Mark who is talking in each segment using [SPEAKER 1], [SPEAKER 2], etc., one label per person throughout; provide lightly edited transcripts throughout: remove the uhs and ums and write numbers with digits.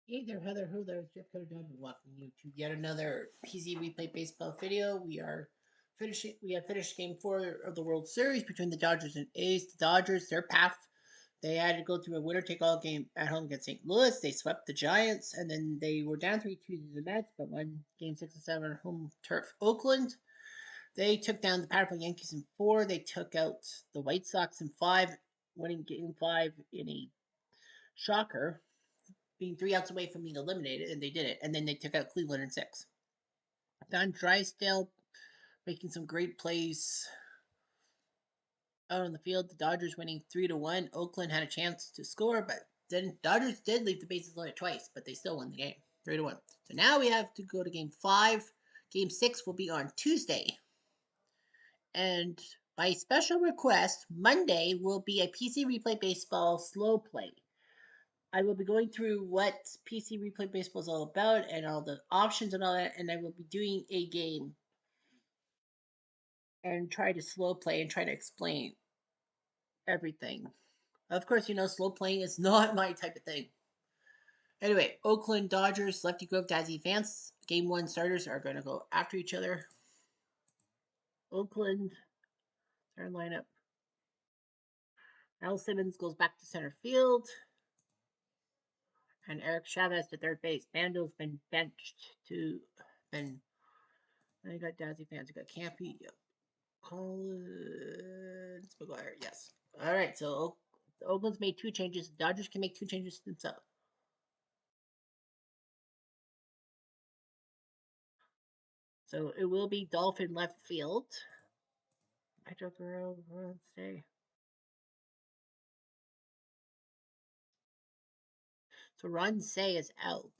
[SPEAKER 1] Hey there, Heather. Who there? Jeff Cutter Dunn. Welcome you to yet another PC Replay Baseball video. We have finished Game 4 of the World Series between the Dodgers and A's. The Dodgers, their path, they had to go through a winner-take-all game at home against St. Louis. They swept the Giants, and then they were down 3-2 to the Mets, but won Game 6 and 7 at home turf Oakland. They took down the powerful Yankees in 4. They took out the White Sox in 5, winning Game 5 in a shocker, being 3 outs away from being eliminated, and they did it. And then they took out Cleveland in 6. Don Drysdale making some great plays out on the field. The Dodgers winning 3-1. Oakland had a chance to score, but then Dodgers did leave the bases loaded twice, but they still won the game 3-1. So now we have to go to Game 5. Game 6 will be on Tuesday. And by special request, Monday will be a PC Replay Baseball slow play. I will be going through what PC Replay Baseball is all about and all the options and all that, and I will be doing a game and try to slow play and try to explain everything. Of course, slow playing is not my type of thing. Anyway, Oakland Dodgers, Lefty Grove, Dazzy Vance. Game 1 starters are going to go after each other. Oakland, their lineup. Al Simmons goes back to center field. And Eric Chavez to third base. Bando's been benched to... Then you got Dazzy Vance. You got Campy. Yep. Collins McGuire, yes. All right, so Oakland's made 2 changes. The Dodgers can make 2 changes themselves. So it will be Dolphin left field. Pedro Guerrero, let's say. So Ron Say is out.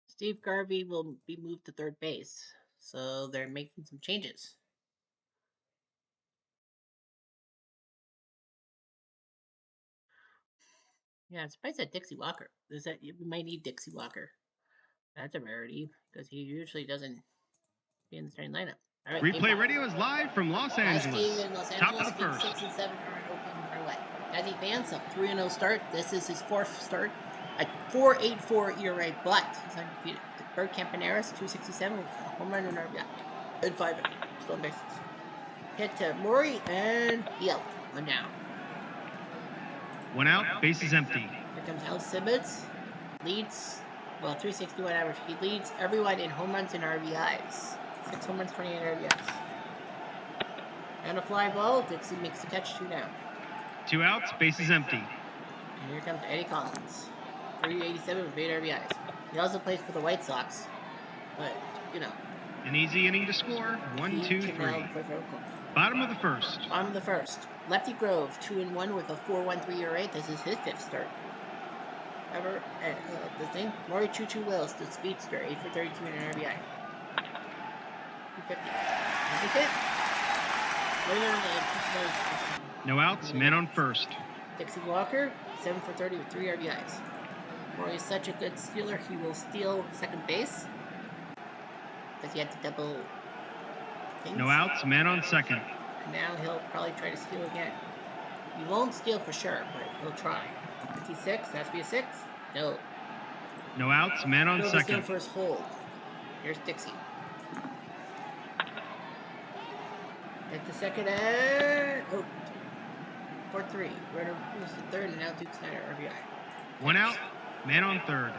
[SPEAKER 1] Steve Garvey will be moved to third base. So they're making some changes. Yeah, I'm surprised at Dixie Walker. We might need Dixie Walker. That's a rarity because he usually doesn't be in the starting lineup. All right,
[SPEAKER 2] Replay Radio is live from Los Angeles.
[SPEAKER 1] Game in Los
[SPEAKER 2] Top
[SPEAKER 1] Angeles,
[SPEAKER 2] of the first.
[SPEAKER 1] 6 and 7 are open or what? Dazzy Vance, a 3-0 start. This is his 4th start. A 4.84 ERA, but he's undefeated. Bert Campaneris, 267 with a home run and RBI. And 5 stolen bases. Hit to Maury and he out. 1 down.
[SPEAKER 2] 1 out, bases empty.
[SPEAKER 1] Here comes Al Simmons. Leads, 361 average. He leads everyone in home runs and RBIs. 6 home runs, 28 RBIs. And a fly ball. Dixie makes the catch, 2 down.
[SPEAKER 2] 2 outs, bases empty.
[SPEAKER 1] And here comes Eddie Collins. 387 with 8 RBIs. He also plays for the White Sox. But,
[SPEAKER 2] An easy inning to score. 1, 2, 3. Bottom of the first.
[SPEAKER 1] Bottom of the first. Lefty Grove, 2-1 with a 4.13 ERA. This is his 5th start ever at the thing. Maury Choo Wills, the speedster, 8 for 32 and an RBI. 250.
[SPEAKER 2] No outs, man on first.
[SPEAKER 1] Dixie Walker, 7 for 30 with 3 RBIs. Maury is such a good stealer, he will steal second base. Because he had to double things.
[SPEAKER 2] No outs, man on second.
[SPEAKER 1] And now he'll probably try to steal again. He won't steal for sure, but he'll try. 56, has to be a 6. No.
[SPEAKER 2] No outs, man on second.
[SPEAKER 1] For his hold. Here's Dixie. At the second and 4-3. Runner moves to third, and now Duke Snyder RBI.
[SPEAKER 2] 1 out, man on third.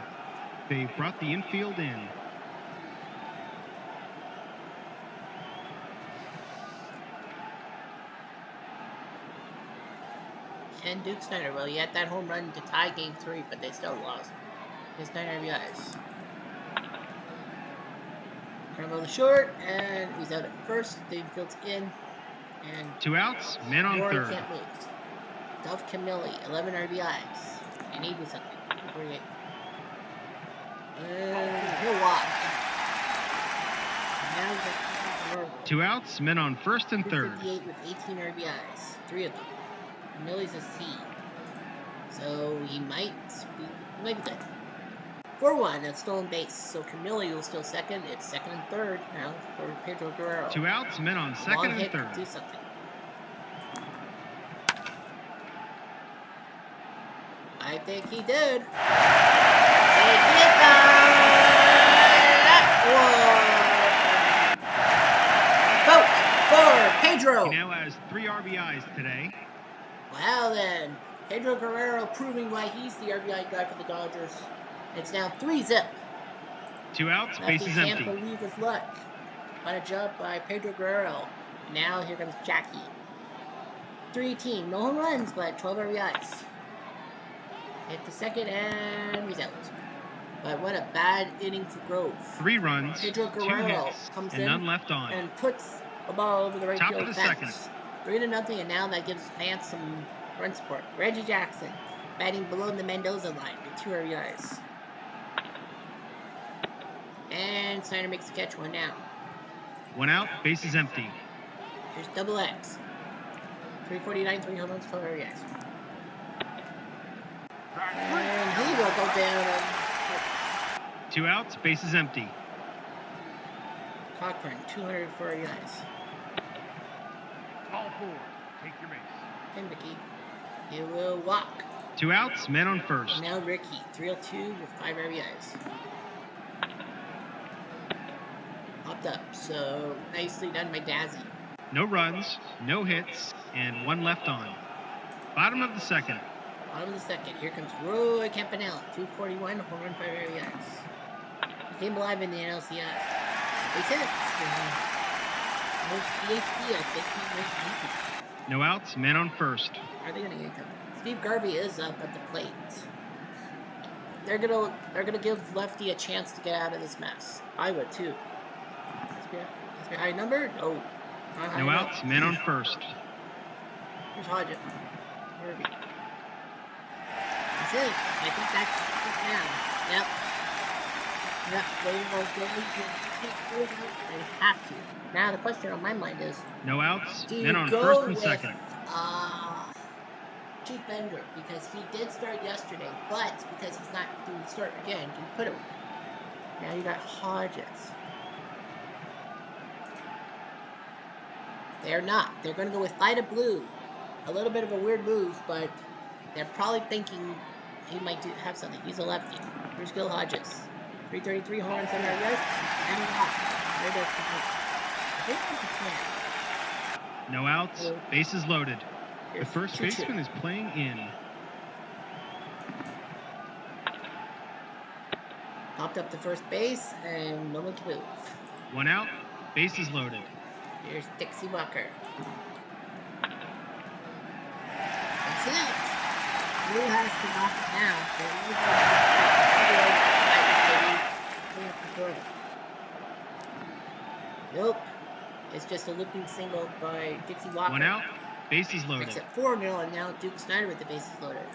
[SPEAKER 2] They brought the infield in.
[SPEAKER 1] And Duke Snyder, he had that home run to tie Game 3, but they still lost. His 9 RBIs. Trying to go the short, and he's out at first. The infield's in. And
[SPEAKER 2] 2 outs, man on
[SPEAKER 1] Rory
[SPEAKER 2] third.
[SPEAKER 1] Can't move. Dov Camilli, 11 RBIs. He needed something. 48. And he'll walk. Now he's at
[SPEAKER 2] 2 outs, men on first and third.
[SPEAKER 1] 58 with 18 RBIs. 3 of them. Camilli's a C. So he might be good. 4-1 at stolen base. So Camilli will steal second. It's second and third now for Pedro Guerrero.
[SPEAKER 2] 2 outs, men on second and third.
[SPEAKER 1] Do something. I think he did. They did that one. Vote for Pedro.
[SPEAKER 2] He now has 3 RBIs today.
[SPEAKER 1] Well then, Pedro Guerrero proving why he's the RBI guy for the Dodgers. It's now 3-0.
[SPEAKER 2] 2 outs,
[SPEAKER 1] Lefty
[SPEAKER 2] bases
[SPEAKER 1] can't
[SPEAKER 2] empty.
[SPEAKER 1] believe his luck. What a job by Pedro Guerrero. Now here comes Jackie. 3-team, no home runs, but 12 RBIs. Hit the second and he's out. But what a bad inning for Grove.
[SPEAKER 2] 3 runs,
[SPEAKER 1] Pedro
[SPEAKER 2] 2
[SPEAKER 1] Guerrero
[SPEAKER 2] hits,
[SPEAKER 1] comes
[SPEAKER 2] and
[SPEAKER 1] in
[SPEAKER 2] none left on.
[SPEAKER 1] and puts the ball over the right
[SPEAKER 2] Top
[SPEAKER 1] field
[SPEAKER 2] of the
[SPEAKER 1] fence.
[SPEAKER 2] second.
[SPEAKER 1] 3-0, and now that gives fans some run support. Reggie Jackson batting below the Mendoza line with 2 RBIs. And Snyder makes the catch, 1 down.
[SPEAKER 2] 1 out, bases empty.
[SPEAKER 1] Here's double X. 349, 3 home runs, 12 RBIs. And he will go down.
[SPEAKER 2] 2 outs, bases empty.
[SPEAKER 1] Cochran, 204 RBIs.
[SPEAKER 2] Ball 4, take your base.
[SPEAKER 1] And Ricky, he will walk.
[SPEAKER 2] 2 outs, men on first.
[SPEAKER 1] And now Ricky, 302 with 5 RBIs. Popped up, so nicely done by Dazzy.
[SPEAKER 2] No runs, no hits, and 1 left on. Bottom of the second.
[SPEAKER 1] Bottom of the second, here comes Roy Campanella, 241, home run, 5 RBIs. He came alive in the NLCS. They said it. Most PhD, I think he was
[SPEAKER 2] No outs, men on first.
[SPEAKER 1] Are they gonna yank him? Steve Garvey is up at the plate. They're gonna give Lefty a chance to get out of this mess. I would too. Is high number? No. Not high
[SPEAKER 2] No
[SPEAKER 1] enough.
[SPEAKER 2] outs, men on first.
[SPEAKER 1] Here's Hodges. Harvey. That's it. I think that's it now. Yep. Yep. They have to. Now the question on my mind is,
[SPEAKER 2] No outs,
[SPEAKER 1] do
[SPEAKER 2] men
[SPEAKER 1] you
[SPEAKER 2] on
[SPEAKER 1] go
[SPEAKER 2] first and
[SPEAKER 1] with
[SPEAKER 2] second.
[SPEAKER 1] Chief Bender, because he did start yesterday, but because he's not doing start again, you put him. Now you got Hodges. They're not. They're going to go with Vida Blue. A little bit of a weird move, but they're probably thinking he might have something. He's a lefty. Here's Gil Hodges. 333 home runs, 7 RBIs, and a walk. There goes the play. I think that's the plan.
[SPEAKER 2] No outs, bases loaded. The
[SPEAKER 1] Here's
[SPEAKER 2] first
[SPEAKER 1] 2-2.
[SPEAKER 2] baseman is playing in.
[SPEAKER 1] Popped up to first base, and no one can move.
[SPEAKER 2] 1 out, bases loaded.
[SPEAKER 1] Here's Dixie Walker. That's it. Blue has to knock it down. Nope. It's just a looping single by Dixie Walker.
[SPEAKER 2] 1 out, bases loaded.
[SPEAKER 1] Makes it 4-0, and now Duke Snyder with the bases loaded.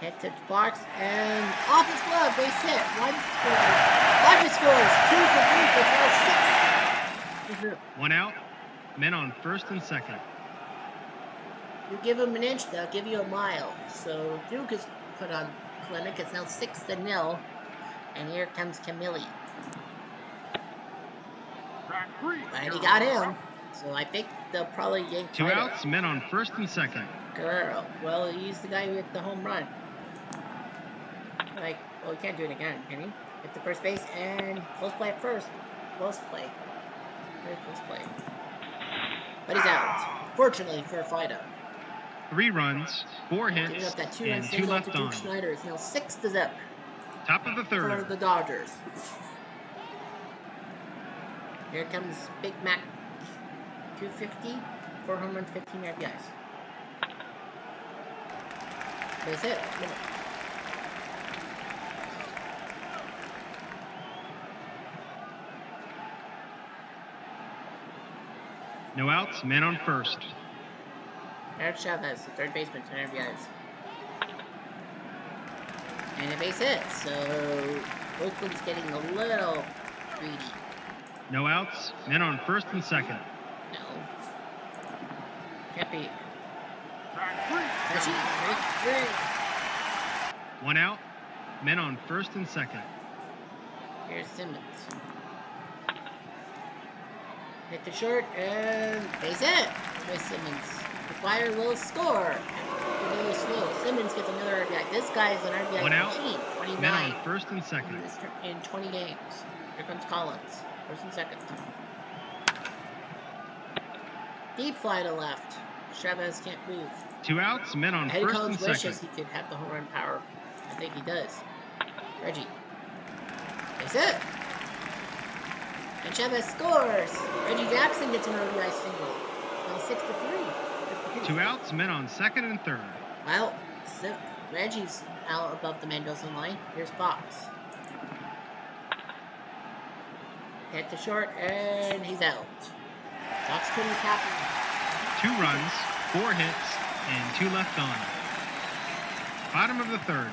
[SPEAKER 1] Head to the box, and off his glove, base hit. One scores. Hodges scores. 2 for 3 for 6.
[SPEAKER 2] 1 out, men on first and second.
[SPEAKER 1] You give him an inch, they'll give you a mile. So Duke has put on clinic. It's now 6-0, and here comes Camille. And he got him. So I think they'll probably yank
[SPEAKER 2] 2
[SPEAKER 1] Vida.
[SPEAKER 2] outs, men on first and second.
[SPEAKER 1] Guerrero. Well, he's the guy who hit the home run. Well, he can't do it again, can he? Hit the first base, and close play at first. Close play. Very close play. But he's out. Fortunately for Vida.
[SPEAKER 2] 3 runs, 4
[SPEAKER 1] Giving
[SPEAKER 2] hits,
[SPEAKER 1] up that 2-run
[SPEAKER 2] and 2
[SPEAKER 1] single to
[SPEAKER 2] left
[SPEAKER 1] Duke
[SPEAKER 2] on.
[SPEAKER 1] Snyder. It's now 6-0
[SPEAKER 2] Top of the
[SPEAKER 1] for
[SPEAKER 2] third.
[SPEAKER 1] the Dodgers. Here comes Big Mac. 250, 4 home runs, 15 RBIs. That's it. Minute.
[SPEAKER 2] No outs, men on first.
[SPEAKER 1] Eric Chavez, the third baseman, 10 RBIs. And a base hit, so Oakland's getting a little greedy.
[SPEAKER 2] No outs, men on first and second.
[SPEAKER 1] No. Can't be.
[SPEAKER 2] 1 out, men on first and second.
[SPEAKER 1] Here's Simmons. Hit the short, and base hit by Simmons. McGuire will score. really slow. Simmons gets another RBI. This guy is an RBI
[SPEAKER 2] One out.
[SPEAKER 1] machine. 29.
[SPEAKER 2] Men on first and second.
[SPEAKER 1] In 20 games. Here comes Collins. First and second. Deep fly to left. Chavez can't move.
[SPEAKER 2] 2 outs. Men on
[SPEAKER 1] Eddie
[SPEAKER 2] first
[SPEAKER 1] Collins
[SPEAKER 2] and second.
[SPEAKER 1] wishes he could have the home run power. I think he does. Reggie. That's it. And Chavez scores. Reggie Jackson gets an RBI single. Now 6-3.
[SPEAKER 2] 2 outs. Men on second and third.
[SPEAKER 1] Well, Reggie's out above the Mendoza line. Here's Fox. Hit to short, and he's out. Fox couldn't happen.
[SPEAKER 2] 2 runs, 4 hits, and 2 left on. Bottom of the third.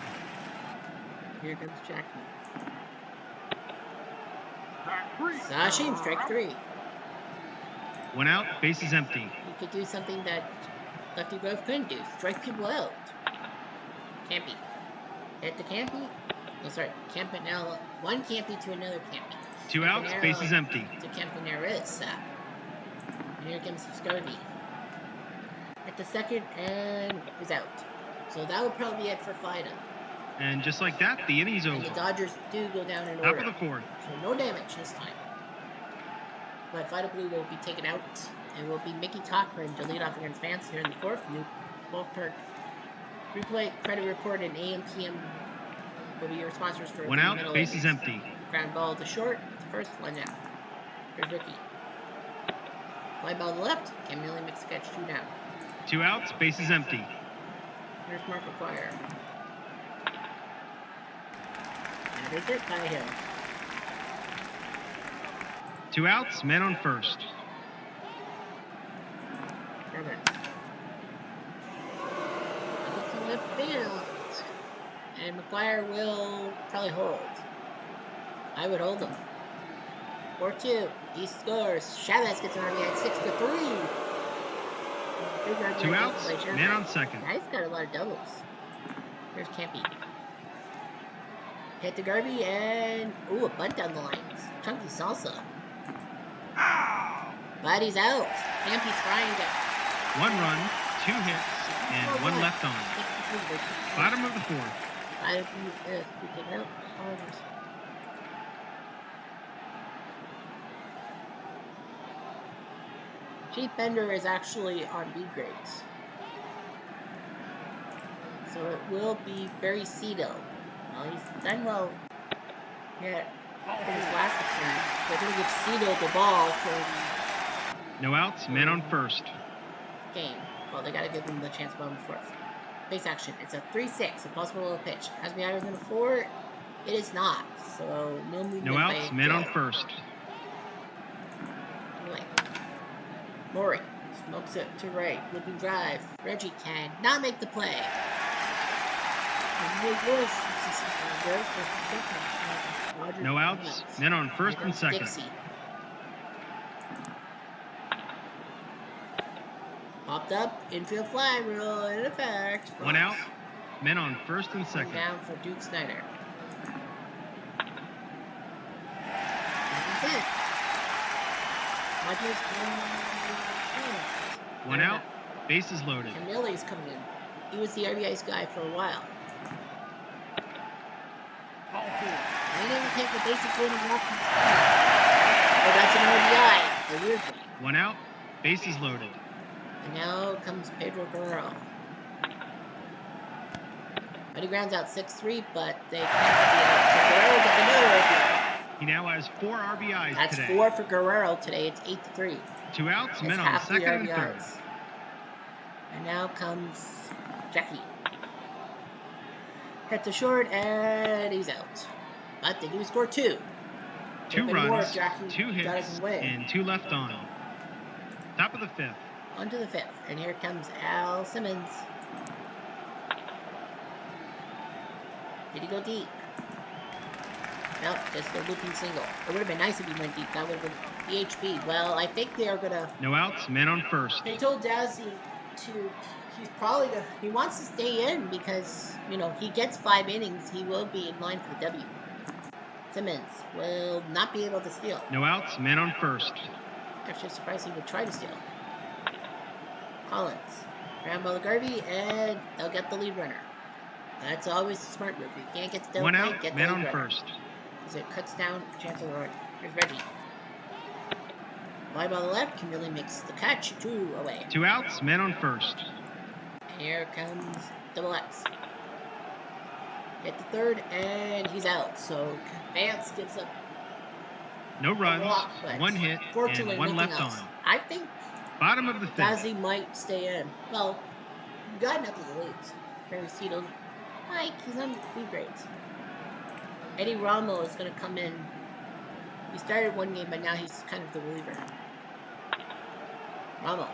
[SPEAKER 1] Here comes Jackman. Sashim, strike 3.
[SPEAKER 2] 1 out, bases empty.
[SPEAKER 1] He could do something that Lefty Grove couldn't do. Strike people out. Campy. Hit to Campy. Oh, sorry. Campanella. One Campy to another Campy.
[SPEAKER 2] 2 outs, bases empty.
[SPEAKER 1] To Campaneris. And here comes Scotty. At the second, and he's out. So that would probably be it for Fida.
[SPEAKER 2] And just like that, the inning's over.
[SPEAKER 1] And the Dodgers do go down in
[SPEAKER 2] Top
[SPEAKER 1] order.
[SPEAKER 2] of the fourth.
[SPEAKER 1] So no damage this time. But Fida Blue will be taken out. It will be Mickey Cochran to lead off against Vance here in the fourth. New ballpark replay credit report and AM/PM will be your sponsors for
[SPEAKER 2] 1 out, bases empty.
[SPEAKER 1] Ground ball to short. First one out. Here's Ricky. Fly ball to left. Camille makes the catch 2 down.
[SPEAKER 2] 2 outs, bases empty.
[SPEAKER 1] Here's Mark McGuire. And there's it by him.
[SPEAKER 2] 2 outs, men on first.
[SPEAKER 1] Sherman. To left field. And McGuire will probably hold. I would hold him. 4-2. He scores. Chavez gets an RBI at 6-3.
[SPEAKER 2] 2 outs, man on second.
[SPEAKER 1] Guy's got a lot of doubles. Here's Campy. Hit to Garvey and ooh, a bunt down the line. Chunky salsa. But he's out. Campy's trying to.
[SPEAKER 2] 1 run, 2 hits, and 1 left on. Bottom of the fourth.
[SPEAKER 1] We take it out. Apologies. Chief Bender is actually on B grades. So it will be Barry Cito. Well, he's done well here in his last appearance. They're going to give Cito the ball for
[SPEAKER 2] No outs, men on first.
[SPEAKER 1] game. Well, they got to give him the chance ball in the fourth. Base action. It's a 3-6, a possible little pitch. Has to be higher than a 4. It is not. So no movement.
[SPEAKER 2] No outs, men on first.
[SPEAKER 1] Maury smokes it to right. Looking drive. Reggie can not make the play.
[SPEAKER 2] No outs, men on first and second.
[SPEAKER 1] Dixie. Popped up, infield fly rule in effect.
[SPEAKER 2] 1 out, men on first and second.
[SPEAKER 1] Down for Duke Snyder. That's it.
[SPEAKER 2] 1 out, bases loaded.
[SPEAKER 1] And Millie's coming in. He was the RBI's guy for a while. He didn't take the basic win and walk. Oh, that's an RBI. A weird one.
[SPEAKER 2] 1 out, bases loaded.
[SPEAKER 1] And now comes Pedro Guerrero. But he grounds out 6-3, but they can't be out. So Guerrero gets another RBI.
[SPEAKER 2] He now has 4 RBIs
[SPEAKER 1] That's
[SPEAKER 2] today.
[SPEAKER 1] 4 for Guerrero today. It's 8-3.
[SPEAKER 2] 2 outs,
[SPEAKER 1] It's
[SPEAKER 2] men on
[SPEAKER 1] half the
[SPEAKER 2] second and third.
[SPEAKER 1] RBIs. And now comes Jackie. Hit to short, and he's out. But they do score 2.
[SPEAKER 2] 2 runs, 2
[SPEAKER 1] hits,
[SPEAKER 2] hits, and 2 left on. Top of the fifth.
[SPEAKER 1] On to the fifth. And here comes Al Simmons. Did he go deep? Nope, just a looping single. It would have been nice if he went deep. That would have been EHP. Well, I think they are going to...
[SPEAKER 2] No outs, men on first.
[SPEAKER 1] They told Dazzy to... He's probably going to... He wants to stay in because, you know, he gets 5 innings. He will be in line for the W. Simmons will not be able to steal.
[SPEAKER 2] No outs, men on first.
[SPEAKER 1] Actually, surprised he would try to steal. Collins. Ground ball to Garvey, and they'll get the lead runner. That's always a smart move. You can't get the double
[SPEAKER 2] One
[SPEAKER 1] play,
[SPEAKER 2] out,
[SPEAKER 1] get the
[SPEAKER 2] man
[SPEAKER 1] lead
[SPEAKER 2] on
[SPEAKER 1] runner.
[SPEAKER 2] first.
[SPEAKER 1] Because it cuts down chance of the run. Here's Reggie. Fly ball to the left, Camille makes the catch, 2 away.
[SPEAKER 2] 2 outs, man on first.
[SPEAKER 1] And here comes double X. Hit the third, and he's out. So Vance gives up
[SPEAKER 2] No runs,
[SPEAKER 1] a walk, but
[SPEAKER 2] 1 hit,
[SPEAKER 1] fortunately
[SPEAKER 2] and 1
[SPEAKER 1] nothing
[SPEAKER 2] left
[SPEAKER 1] else.
[SPEAKER 2] on.
[SPEAKER 1] I think
[SPEAKER 2] Bottom of the 5th.
[SPEAKER 1] Ghazi might stay in. Well, you got nothing to lose. Barry Cito's Mike, he's on B grades. Eddie Rommel is going to come in. He started one game, but now he's kind of the reliever. Rommel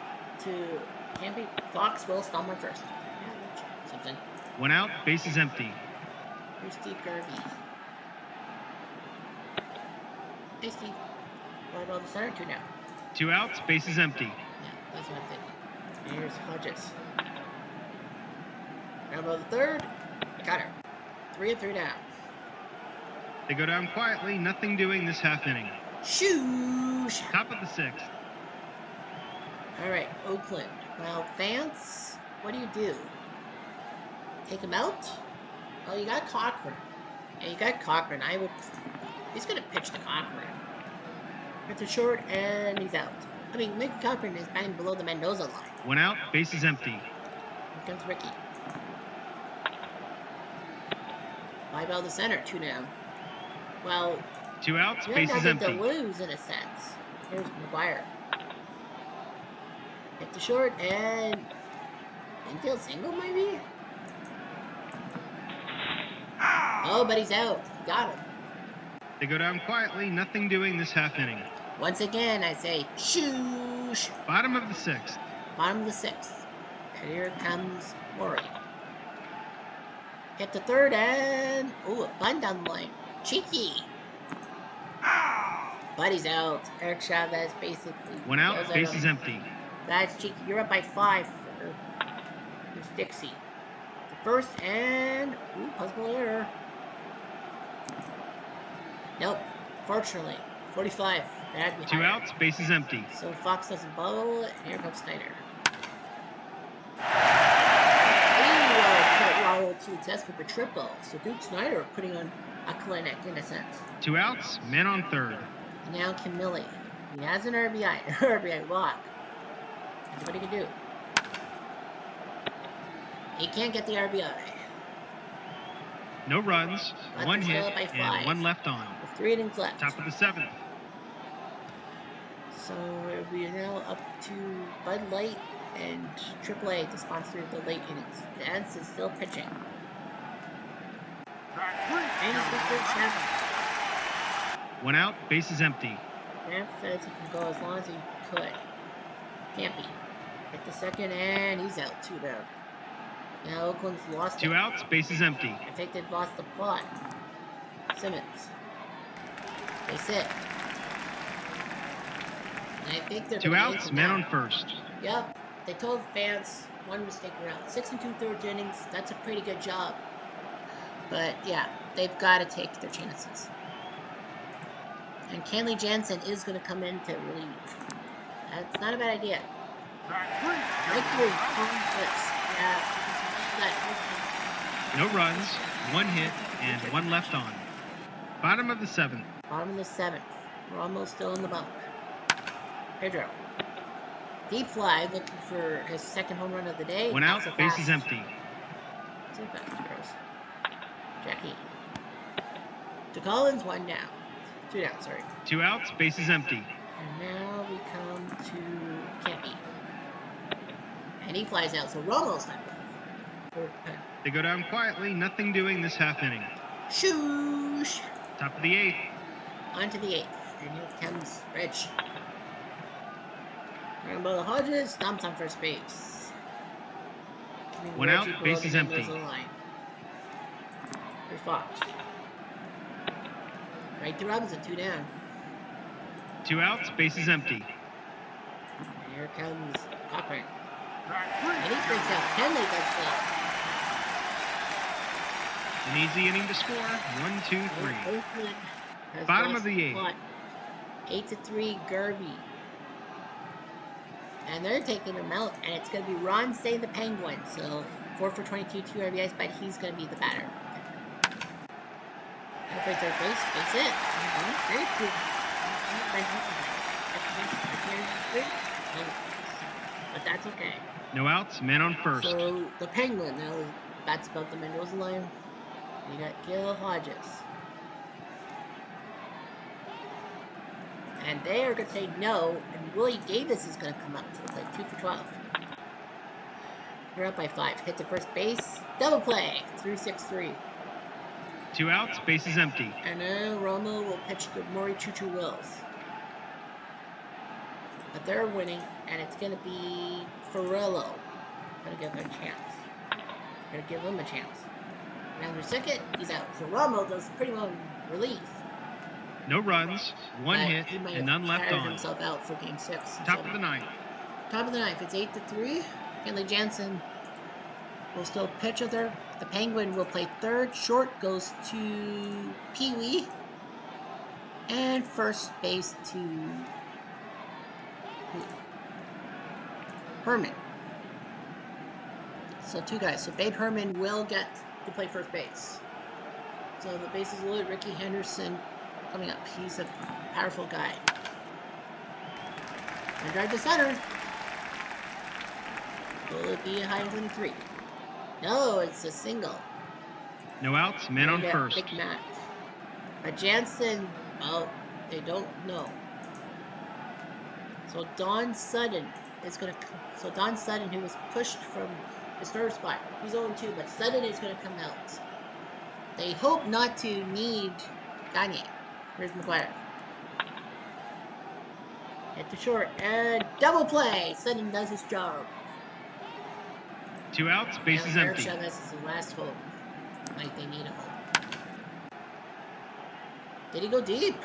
[SPEAKER 1] to Campy. Fox will Stommer first. Yeah, something.
[SPEAKER 2] 1 out, base is empty.
[SPEAKER 1] Here's Steve Garvey. Hey, Steve. Fly ball to center, 2 now.
[SPEAKER 2] 2 outs, base is empty.
[SPEAKER 1] Yeah, that's what I'm thinking. And here's Hodges. Ground ball to third. Got her. 3-3 now.
[SPEAKER 2] They go down quietly, nothing doing this half inning.
[SPEAKER 1] Shoosh!
[SPEAKER 2] Top of the 6th.
[SPEAKER 1] All right, Oakland. Well, Vance, what do? Take him out? Well, you got Cochran. Yeah, you got Cochran. He's going to pitch to Cochran. It's a short, and he's out. I mean, Mickey Cochran is batting below the Mendoza line.
[SPEAKER 2] 1 out, base is empty.
[SPEAKER 1] Here comes Ricky. Fly ball to center, 2 down. Well,
[SPEAKER 2] 2 outs,
[SPEAKER 1] you
[SPEAKER 2] base
[SPEAKER 1] have
[SPEAKER 2] is
[SPEAKER 1] nothing
[SPEAKER 2] empty.
[SPEAKER 1] to lose in a sense. Here's McGuire. Hit the short, and infield single, maybe? Oh, but he's out. Got him.
[SPEAKER 2] They go down quietly, nothing doing this half inning.
[SPEAKER 1] Once again, I say, shoosh.
[SPEAKER 2] Bottom of the 6th.
[SPEAKER 1] Bottom of the 6th. And here comes Maury. Hit the third, and ooh, a bunt down the line. Cheeky. Buddy's out. Eric Chavez basically.
[SPEAKER 2] 1 out, base is empty.
[SPEAKER 1] That's cheeky. You're up by 5 for Here's Dixie. The first, and ooh, possible error. Nope. Fortunately, 45. That'd be
[SPEAKER 2] 2
[SPEAKER 1] higher.
[SPEAKER 2] outs, base is empty.
[SPEAKER 1] So Fox doesn't bubble, and here comes Snyder. Put Raul to the test for a triple. So Duke Snyder putting on a clinic in a sense.
[SPEAKER 2] 2 outs, man on third.
[SPEAKER 1] And now Camille. He has an RBI. RBI walk. That's what he can do. He can't get the RBI.
[SPEAKER 2] No runs,
[SPEAKER 1] Let
[SPEAKER 2] 1
[SPEAKER 1] them
[SPEAKER 2] hit,
[SPEAKER 1] trail by 5.
[SPEAKER 2] and 1 left on.
[SPEAKER 1] With 3 innings left.
[SPEAKER 2] Top of the 7th.
[SPEAKER 1] So we are now up to Bud Light and AAA to sponsor the late innings. Dance is still pitching. And he's got good champion.
[SPEAKER 2] 1 out, base is empty.
[SPEAKER 1] Vamp says he can go as long as he could. Campy. Hit the second, and he's out 2 down. Now Oakland's lost
[SPEAKER 2] 2
[SPEAKER 1] it.
[SPEAKER 2] outs, base is empty.
[SPEAKER 1] I think they've lost the plot. Simmons. They sit. And I think they're
[SPEAKER 2] 2
[SPEAKER 1] gonna
[SPEAKER 2] outs,
[SPEAKER 1] yank him
[SPEAKER 2] man
[SPEAKER 1] down.
[SPEAKER 2] on first.
[SPEAKER 1] Yep. They told fans 1 mistake around. 6 2/3 innings. That's a pretty good job. But yeah, they've got to take their chances. And Kenley Jansen is going to come in to relieve. That's not a bad idea. Mercury, yeah.
[SPEAKER 2] No runs, 1 hit, and 1 left on. Bottom of the 7th.
[SPEAKER 1] Bottom of the 7th. We're almost still in the bump. Pedro. Deep fly, looking for his 2nd home run of the day.
[SPEAKER 2] 1 out, base is empty.
[SPEAKER 1] So fast, Gross. Jackie. To Collins, 1 down. 2 down, sorry.
[SPEAKER 2] 2 outs, base is empty.
[SPEAKER 1] And now we come to Campy. And he flies out, so Romo's not good.
[SPEAKER 2] They go down quietly, nothing doing this half inning.
[SPEAKER 1] Shoosh!
[SPEAKER 2] Top of the 8th.
[SPEAKER 1] On to the 8th. And here comes Reg. Ground ball to Hodges, stomps on first base.
[SPEAKER 2] 1 out, base is empty.
[SPEAKER 1] Here's Fox. Right to Robinson, 2 down.
[SPEAKER 2] 2 outs, base is empty.
[SPEAKER 1] And here comes Cochran. And he breaks out. Kenley does well.
[SPEAKER 2] An easy inning to score. 1, 2, 3.
[SPEAKER 1] Oakland has
[SPEAKER 2] Bottom
[SPEAKER 1] lost
[SPEAKER 2] of the 8th.
[SPEAKER 1] 8-3, Garvey. And they're taking him out, and it's going to be Ron Say the Penguin. So 4 for 22, 2 RBIs, but he's going to be the batter. He'll play third base, face it. Very cool. But that's okay.
[SPEAKER 2] No outs, men on first.
[SPEAKER 1] So the Penguin now bats above the Mendoza line. You got Gil Hodges. And they are going to say no, and Willie Davis is going to come up to the plate, 2 for 12. You're up by 5. Hit to first base, double play, 3-6-3.
[SPEAKER 2] 2 outs, bases empty.
[SPEAKER 1] And now Romo will pitch to Maury Choo-Choo Wills. But they're winning, and it's going to be Ferrello. Going to give him a chance. Going to give him a chance. Round second, he's out. So Romo does pretty well in relief.
[SPEAKER 2] No runs, 1 hit, and none left on.
[SPEAKER 1] Himself out for game 6.
[SPEAKER 2] Top of the ninth.
[SPEAKER 1] Top of the ninth. It's 8-3. Kenley Jansen will still pitch out there. The Penguin will play third. Short goes to Pee Wee. And first base to Herman. So 2 guys. So Babe Herman will get to play first base. So the base is loaded. Ricky Henderson coming up. He's a powerful guy. And drive to center. Will it be higher than 3? No, it's a single.
[SPEAKER 2] No outs, men on first.
[SPEAKER 1] Big Matt. But Jansen, well, they don't know. So Don Sutton is going to. So Don Sutton, who was pushed from his third spot, he's 0-2, but Sutton is going to come out. They hope not to need Gagne. Here's McGuire. Hit to short and double play. Sutton does his job.
[SPEAKER 2] 2 outs, bases empty.
[SPEAKER 1] Chavez is the last hope. Like they need a hope. Did he go deep?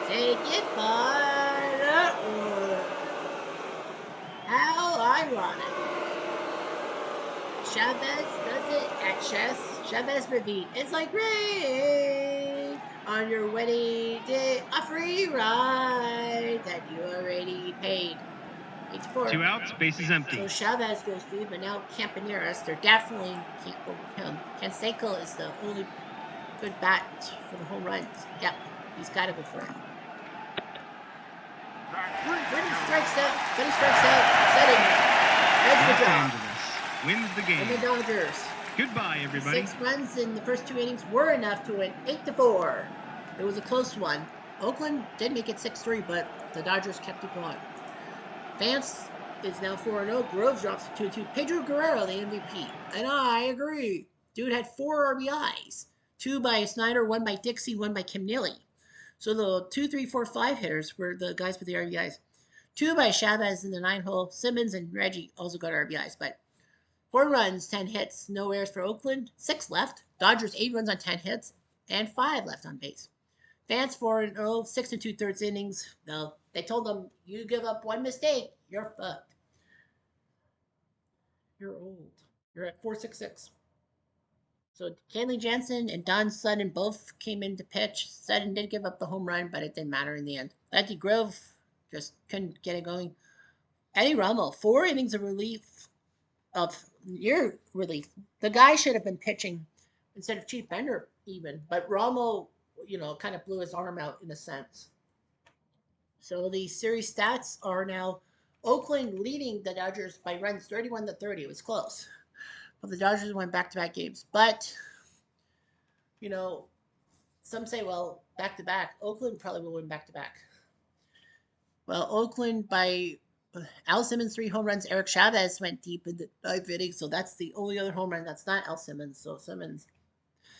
[SPEAKER 1] Take it, bud. How ironic. Chavez does it at chess. Chavez repeat. It's like rain on your wedding day. A free ride that you already paid. 8-4.
[SPEAKER 2] 2 outs, bases empty.
[SPEAKER 1] So Chavez goes deep, but now Campaneris, they're definitely can't go with him. Canseco is the only good bat for the home runs. Yep, he's got to go for it. When he strikes out, Setting. That's the job.
[SPEAKER 2] Wins the game.
[SPEAKER 1] And the Dodgers.
[SPEAKER 2] Goodbye, everybody.
[SPEAKER 1] 6 runs in the first 2 innings were enough to win 8-4. It was a close one. Oakland did make it 6-3, but the Dodgers kept it going. Vance is now 4-0. Groves drops to 2-2. Pedro Guerrero, the MVP. And I agree. Dude had 4 RBIs. 2 by Snyder, 1 by Dixie, 1 by Kim Neely. So the 2, 3, 4, 5 hitters were the guys with the RBIs. 2 by Chavez in the 9-hole. Simmons and Reggie also got RBIs. But 4 runs, 10 hits, no errors for Oakland. 6 left. Dodgers 8 runs on 10 hits. And 5 left on base. Vance 4-0, 6 2/3 innings. No, they told them, you give up 1 mistake, you're fucked. You're old. You're at 4.66. So Kenley Jansen and Don Sutton both came in to pitch. Sutton did give up the home run, but it didn't matter in the end. Letty Grove just couldn't get it going. Eddie Romo, 4 innings of relief. Your relief. The guy should have been pitching instead of Chief Bender even. But Romo, kind of blew his arm out in a sense. So the series stats are now Oakland leading the Dodgers by runs 31-30. It was close. But the Dodgers went back-to-back games. But, some say, well, back-to-back. Oakland probably will win back-to-back. Well, Oakland by Al Simmons, 3 home runs. Eric Chavez went deep in the 9th inning. So that's the only other home run that's not Al Simmons. So Simmons.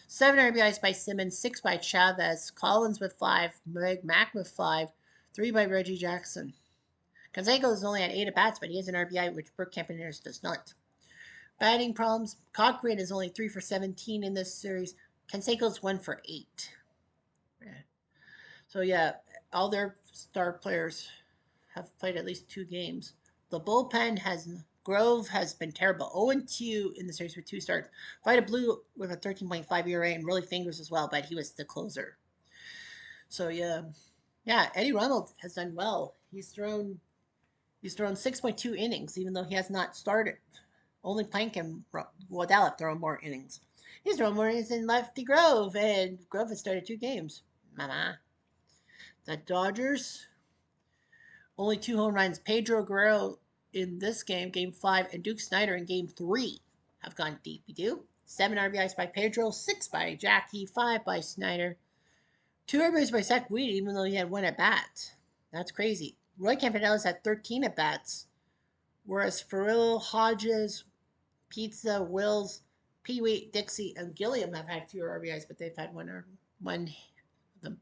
[SPEAKER 1] 7 RBIs by Simmons, 6 by Chavez. Collins with 5. Mack with 5. 3 by Reggie Jackson. Canseco is only at 8 at-bats, but he has an RBI, which Brooke Campaneris does not. Batting problems. Cochran is only 3 for 17 in this series. Canseco's 1 for 8. So, yeah, all their star players have played at least 2 games. The bullpen Grove has been terrible. 0-2 in the series with 2 starts. Vida Blue with a 13.5 ERA and Rolly Fingers as well, but he was the closer. So, yeah, Eddie Ronald has done well. He's thrown He's thrown 6.2 innings, even though he has not started. Only Plank and Waddell have thrown more innings. He's thrown more innings than Lefty Grove, and Grove has started 2 games. Mama. The Dodgers, only 2 home runs. Pedro Guerrero in this game, Game 5, and Duke Snyder in Game 3 have gone deep. We do. 7 RBIs by Pedro, 6 by Jackie, 5 by Snyder. 2 RBIs by Zach Wheat, even though he had 1 at bat. That's crazy. Roy Campanellis had 13 at bats, whereas Farillo, Hodges, Pizza, Wills, Pee Wee, Dixie, and Gilliam have had fewer RBIs, but they've had one of them.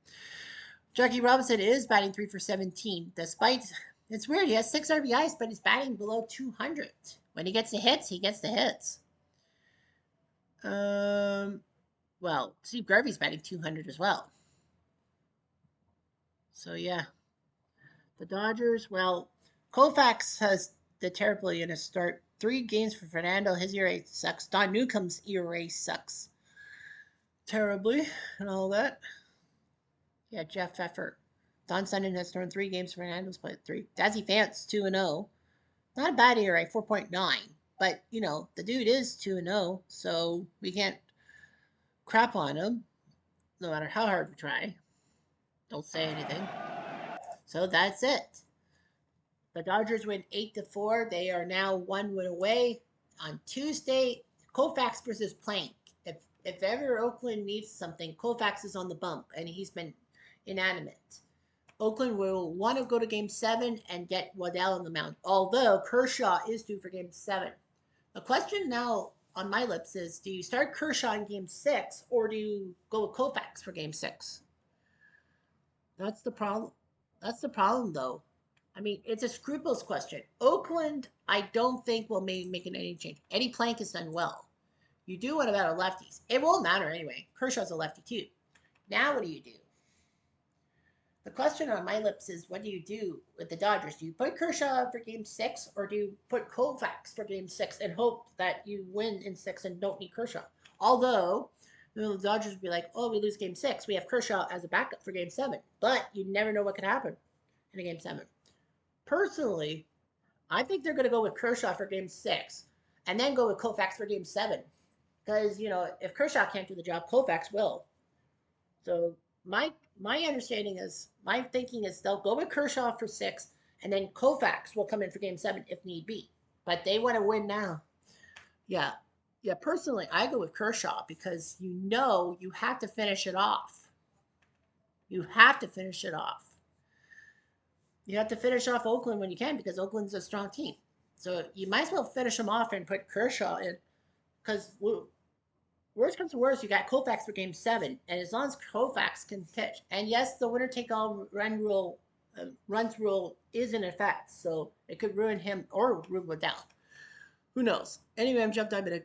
[SPEAKER 1] Jackie Robinson is batting 3 for 17. Despite, it's weird, he has 6 RBIs, but he's batting below 200. When he gets the hits, he gets the hits. Well, Steve Garvey's batting 200 as well. So, yeah. The Dodgers, well, Koufax has did terribly in his start. 3 games for Fernando. His ERA sucks. Don Newcomb's ERA sucks terribly and all that. Yeah, Jeff Pfeffer. Don Sundin has thrown 3 games. Fernando's played 3. Dazzy Vance, 2-0. Not a bad ERA, 4.9. But, the dude is 2-0, so we can't crap on him, no matter how hard we try. Don't say anything. So that's it. The Dodgers win 8-4. They are now 1 win away. On Tuesday, Koufax versus Plank. If ever Oakland needs something, Koufax is on the bump, and he's been inanimate. Oakland will want to go to Game 7 and get Waddell on the mound, although Kershaw is due for Game 7. The question now on my lips is, do you start Kershaw in Game 6, or do you go with Koufax for Game 6? That's the problem. That's the problem, though. I mean, it's a scruples question. Oakland, I don't think will be making any change. Eddie Plank has done well. You do what about lefties? It won't matter anyway. Kershaw's a lefty too. Now what do you do? The question on my lips is, what do you do with the Dodgers? Do you put Kershaw for Game 6, or do you put Koufax for Game 6 and hope that you win in 6 and don't need Kershaw? Although, the Dodgers would be like, oh, we lose Game 6. We have Kershaw as a backup for Game 7. But you never know what could happen in a Game 7. Personally, I think they're going to go with Kershaw for Game 6 and then go with Koufax for Game 7. Because, if Kershaw can't do the job, Koufax will. So my understanding is, my thinking is they'll go with Kershaw for 6, and then Koufax will come in for Game 7 if need be. But they want to win now. Yeah. Yeah, personally, I go with Kershaw because you have to finish it off. You have to finish it off. You have to finish off Oakland when you can, because Oakland's a strong team. So you might as well finish them off and put Kershaw in, because worst comes to worst, you got Koufax for Game 7, and as long as Koufax can pitch, and yes, the winner take all runs rule is in effect, so it could ruin him or ruin Waddell. Who knows? Anyway, I'm Jeff Diamond.